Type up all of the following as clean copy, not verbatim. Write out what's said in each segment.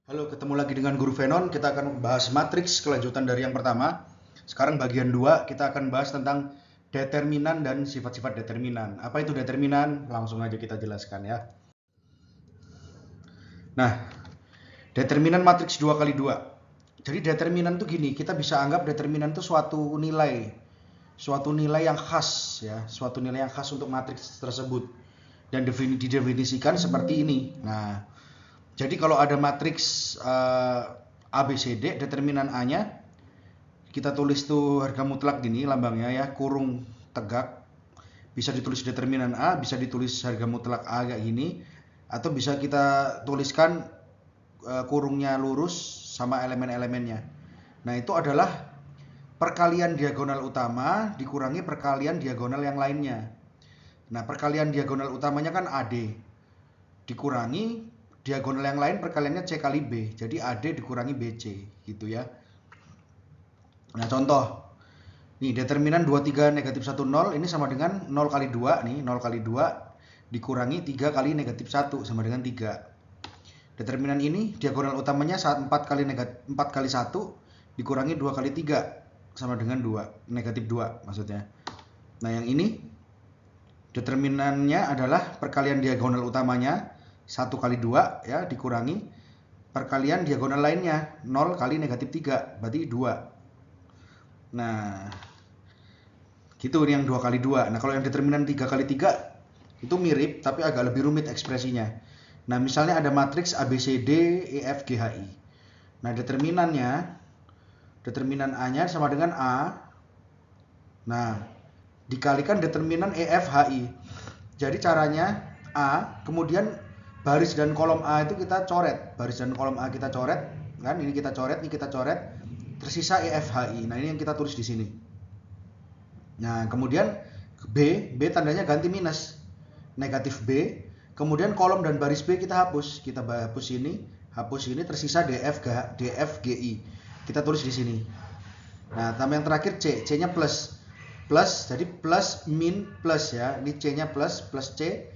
Halo, ketemu lagi dengan Guru Venon. Kita akan bahas matriks kelanjutan dari yang pertama. Sekarang bagian 2, kita akan bahas tentang determinan dan sifat-sifat determinan. Apa itu determinan? Langsung aja kita jelaskan ya. Nah, determinan matriks 2 kali 2. Jadi determinan itu gini, kita bisa anggap determinan itu suatu nilai. Suatu nilai yang khas ya, suatu nilai yang khas untuk matriks tersebut. Dan didefinisikan seperti ini. Nah, jadi kalau ada matriks ABCD, determinan A-nya kita tulis tuh harga mutlak gini lambangnya ya, kurung tegak. Bisa ditulis determinan A, bisa ditulis harga mutlak A kayak gini, atau bisa kita tuliskan kurungnya lurus sama elemen-elemennya. Nah, itu adalah perkalian diagonal utama dikurangi perkalian diagonal yang lainnya. Nah, perkalian diagonal utamanya kan AD dikurangi diagonal yang lain perkaliannya C kali B. Jadi AD dikurangi BC gitu ya. Nah, contoh. Nih, determinan 23 negatif 1 0 ini sama dengan 0 kali 2 nih, 0 kali 2 dikurangi 3 kali negatif 1 sama dengan 3. Determinan ini diagonal utamanya 4 kali 1 dikurangi 2 kali 3 sama dengan 2, negatif 2 maksudnya. Nah, yang ini determinannya adalah perkalian diagonal utamanya 1 kali 2 ya dikurangi perkalian diagonal lainnya 0 kali negatif 3 berarti 2. Nah, gitu yang 2 kali 2. Nah, kalau yang determinan 3 kali 3 itu mirip tapi agak lebih rumit ekspresinya. Nah, misalnya ada matriks ABCD EFGHI. Nah, determinan A-nya sama dengan A. Nah, dikalikan determinan EFHI. Jadi caranya A, kemudian baris dan kolom A itu kita coret. Baris dan kolom A kita coret, kan? Ini kita coret, ini kita coret. Tersisa EFHI. Nah, ini yang kita tulis di sini. Nah, kemudian B tandanya ganti minus. Negatif B. Kemudian kolom dan baris B kita hapus. Kita hapus ini, tersisa DFGI. Kita tulis di sini. Nah, tambah yang terakhir C. C-nya plus. Plus, jadi plus min plus ya. Ini C-nya plus C.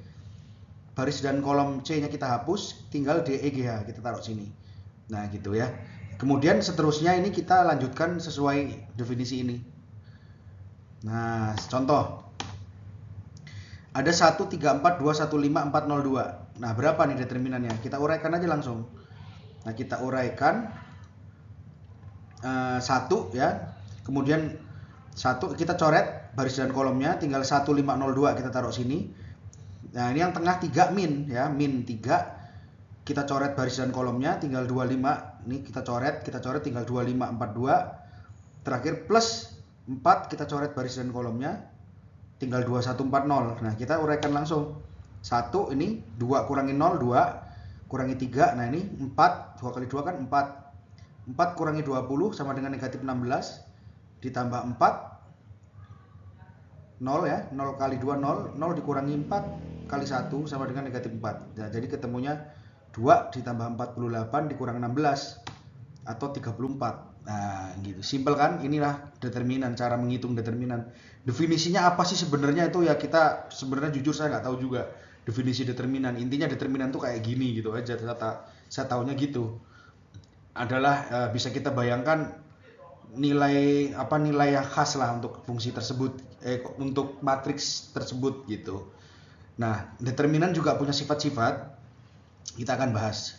Baris dan kolom C-nya kita hapus, tinggal DEGH kita taruh sini. Nah, gitu ya. Kemudian seterusnya ini kita lanjutkan sesuai definisi ini. Nah, contoh. Ada 1, 3, 4, 2, 1, 5, 4, 0, 2. Nah, berapa nih determinannya? Kita uraikan aja langsung. Nah, kita uraikan 1 ya. Kemudian 1 kita coret baris dan kolomnya, tinggal 1, 5, 0, 2 kita taruh sini. Nah, ini yang tengah 3 min ya, min 3. Kita coret baris dan kolomnya, tinggal 25. Ini kita coret tinggal 25, 42. Terakhir plus 4 kita coret baris dan kolomnya, tinggal 2140. Nah, kita uraikan langsung. 1 ini 2 kurangi 0, 2 kurangi 3. Nah, ini 4, 2 kali 2 kan 4. 4 kurangi 20 sama dengan negatif 16. Ditambah 4. 0 ya, 0 kali 2 0. 0 dikurangi 4 kali 1 sama dengan negatif 4. Nah, jadi ketemunya 2 ditambah 48 dikurang 16 atau 34. Nah, gitu. Simpel kan? Inilah determinan, cara menghitung determinan. Definisinya apa sih sebenarnya itu ya, kita sebenarnya jujur saya nggak tahu juga definisi determinan. Intinya determinan tuh kayak gini gitu aja. Saya tahunya gitu. Adalah bisa kita bayangkan nilai yang khas lah untuk fungsi tersebut, untuk matriks tersebut gitu. Nah, determinan juga punya sifat-sifat. Kita akan bahas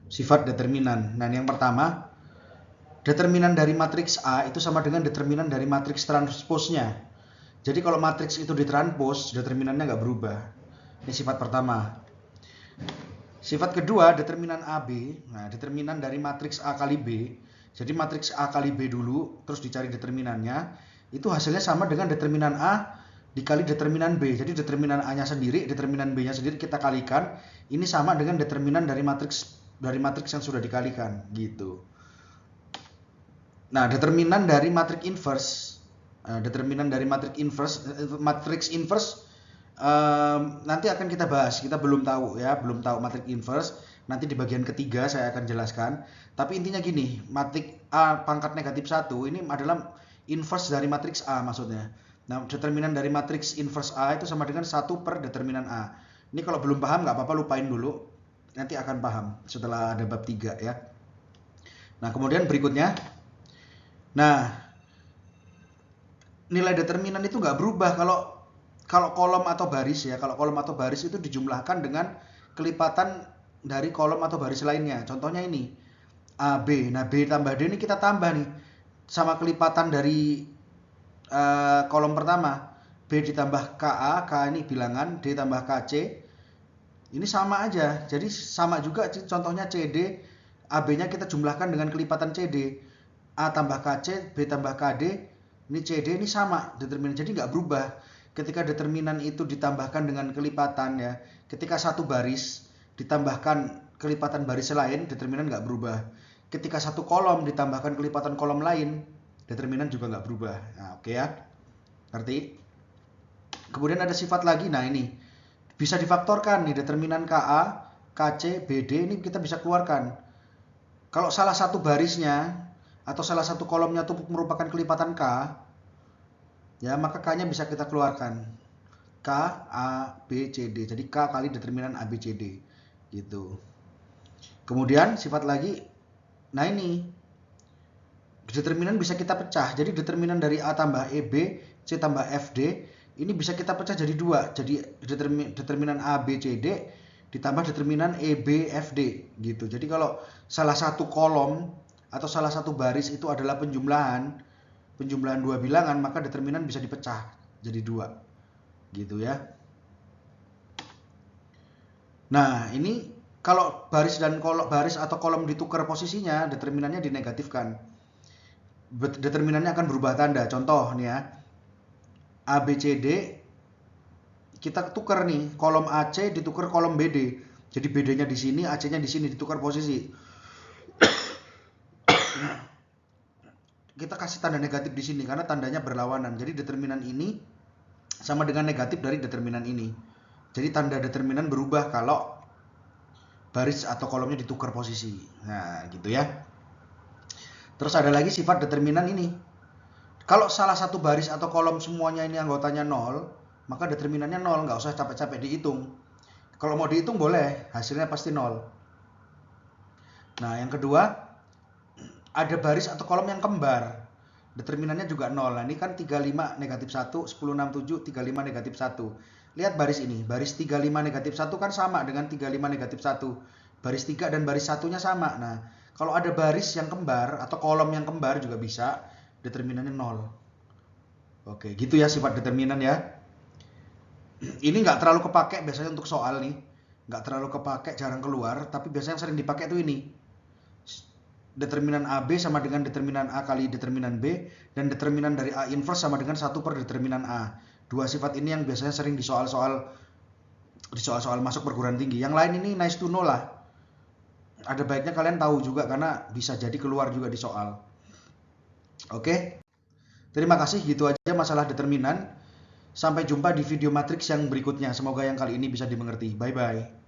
sifat determinan. Nah, yang pertama, determinan dari matriks A itu sama dengan determinan dari matriks transposnya. Jadi kalau matriks itu ditranspos, determinannya nggak berubah. Ini sifat pertama. Sifat kedua, determinan AB. Nah, determinan dari matriks A kali B. Jadi matriks A kali B dulu, terus dicari determinannya. Itu hasilnya sama dengan determinan A dikali determinan B. Jadi determinan A-nya sendiri, determinan B-nya sendiri kita kalikan. Ini sama dengan determinan dari matriks yang sudah dikalikan gitu. Nah, determinan dari matriks inverse, matriks inverse nanti akan kita bahas. Kita belum tahu matriks inverse. Nanti di bagian ketiga saya akan jelaskan. Tapi intinya gini, matriks A pangkat negatif 1 ini adalah inverse dari matriks A maksudnya. Nah, determinan dari matriks inverse A itu sama dengan 1 per determinan A. Ini kalau belum paham nggak apa-apa, lupain dulu. nanti akan paham setelah ada bab 3 ya. Nah, kemudian berikutnya. Nah, nilai determinan itu nggak berubah kalau kolom atau baris ya. Kalau kolom atau baris itu dijumlahkan dengan kelipatan dari kolom atau baris lainnya. Contohnya ini AB. Nah, B tambah D ini kita tambah nih sama kelipatan dari kolom pertama. B ditambah KA, K ini bilangan, D tambah KC. Ini sama aja, jadi sama juga contohnya CD, AB-nya kita jumlahkan dengan kelipatan CD. A tambah KC, B tambah KD, ini CD, ini sama determinan, jadi nggak berubah. Ketika determinan itu ditambahkan dengan kelipatan ya, ketika satu baris ditambahkan kelipatan baris lain, determinan nggak berubah. Ketika satu kolom ditambahkan kelipatan kolom lain, determinan juga nggak berubah. Nah, oke ya, ngerti? Kemudian ada sifat lagi, nah ini. Bisa difaktorkan nih determinan KA, KC, BD ini kita bisa keluarkan. Kalau salah satu barisnya atau salah satu kolomnya itu merupakan kelipatan K, ya maka K-nya bisa kita keluarkan. K, A, B, C, D. Jadi K kali determinan A, B, C, D. Gitu. Kemudian sifat lagi, nah ini. Determinan bisa kita pecah. Jadi determinan dari A tambah EB, C tambah FD, ini bisa kita pecah jadi dua. Jadi determinan A, B, C, D ditambah determinan E, B, F, D gitu. Jadi kalau salah satu kolom atau salah satu baris itu adalah penjumlahan dua bilangan, maka determinan bisa dipecah jadi dua gitu ya. Nah, ini kalau baris dan baris atau kolom ditukar posisinya, determinannya dinegatifkan. Determinannya akan berubah tanda. Contoh nih ya. A, B, C, D kita tukar nih, kolom AC ditukar kolom BD. Jadi BD-nya di sini, AC-nya di sini, ditukar posisi. Kita kasih tanda negatif di sini karena tandanya berlawanan. Jadi determinan ini sama dengan negatif dari determinan ini. Jadi tanda determinan berubah kalau baris atau kolomnya ditukar posisi. Nah, gitu ya. Terus ada lagi sifat determinan ini. Kalau salah satu baris atau kolom semuanya ini anggotanya 0, maka determinannya 0, nggak usah capek-capek dihitung. Kalau mau dihitung boleh, hasilnya pasti 0. Nah, yang kedua, ada baris atau kolom yang kembar. Determinannya juga 0. Nah, ini kan 35 negatif 1, 10, 6, 7, 35 negatif 1. Lihat baris ini, baris 35 negatif 1 kan sama dengan 35 negatif 1. Baris 3 dan baris 1-nya sama. Nah, kalau ada baris yang kembar atau kolom yang kembar juga bisa, determinannya 0. Oke, gitu ya sifat determinan ya. Ini nggak terlalu kepake biasanya untuk soal nih. Nggak terlalu kepake, jarang keluar. Tapi biasanya yang sering dipakai tuh ini. Determinan AB sama dengan determinan A kali determinan B. Dan determinan dari A inverse sama dengan 1 per determinan A. Dua sifat ini yang biasanya sering di soal-soal masuk perguruan tinggi. Yang lain ini nice to know lah. Ada baiknya kalian tahu juga karena bisa jadi keluar juga di soal. Oke. Terima kasih, gitu aja masalah determinan. Sampai jumpa di video matriks yang berikutnya. Semoga yang kali ini bisa dimengerti. Bye-bye.